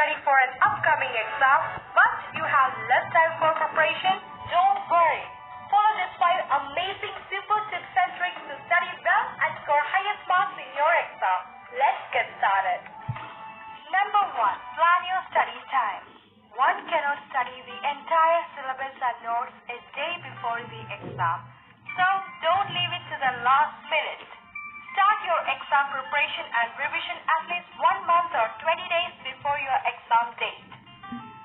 ready for an upcoming exam, but you have less time for preparation? Don't worry. Follow these 5 amazing super tips and tricks to study well and score highest marks in your exam. Let's get started. Number 1. Plan your study time. One cannot study the entire syllabus and notes a day before the exam. So don't leave it to the last minute. Start your exam preparation and revision at least 1 month or 20 days before your exam date.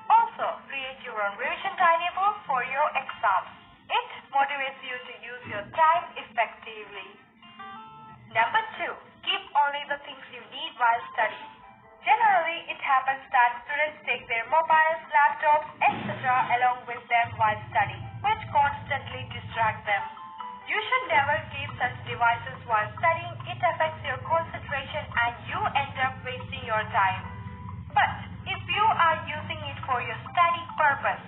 Also, create your own revision timetable for your exams. It motivates you to use your time effectively. Number 2. Keep only the things you need while studying. Generally, it happens that students take their mobiles, laptops, etc. along with them while studying, which constantly distract them. You should never keep such devices while studying. It affects your concentration and you end up wasting your time. But if you are using it for your study purpose,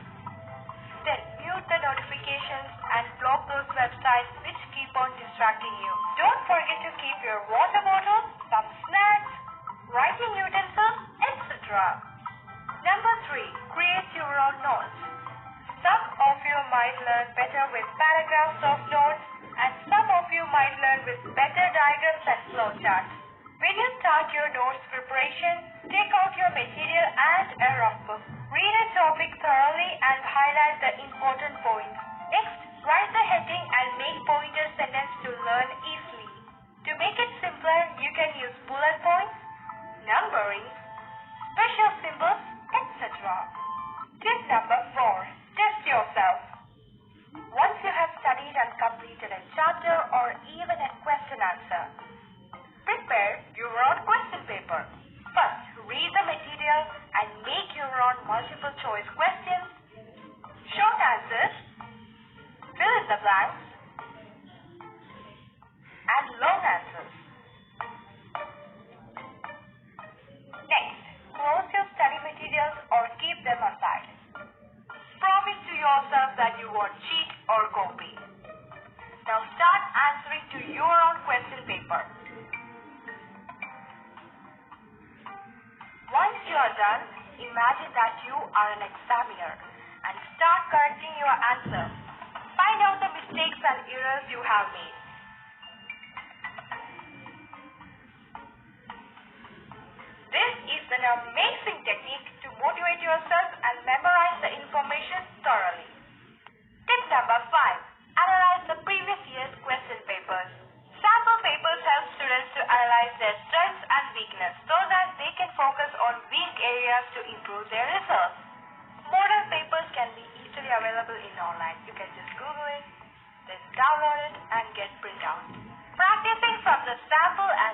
then mute the notifications and block those websites which keep on distracting you. Don't forget to keep your water bottle, some snacks, writing utensils, etc. Number 3. Create your own notes. Some of you might learn better with paragraphs of notes and some of you might learn with better diagrams and flowcharts. When you start your notes preparation, take out your material and a rough book. Read a topic thoroughly and highlight the important points. Next, write the heading and make pointer sentence to learn easily. To make it simpler, you can use bullet points, numbering, special symbols, etc. Tip number 4. Test yourself. Once you have studied and completed a chapter or even a question answer, prepare your own question paper. First, read the material and make your own multiple choice questions, short answers, fill in the blanks, and long answers. Next, close your study materials or keep them aside. Promise to yourself that you won't cheat or copy. Now start answering to your own question paper. Once you are done, imagine that you are an examiner and start correcting your answer. Find out the mistakes and errors you have made. This is an amazing technique to motivate yourself and memorize the information thoroughly. Tip number 5. Analyze the previous year's question papers. Sample papers help students to analyze their strengths and weaknesses so that they can focus on weak areas to improve their results. Model papers can be easily available in online. You can just Google it, then download it and get print out. Practicing from the sample and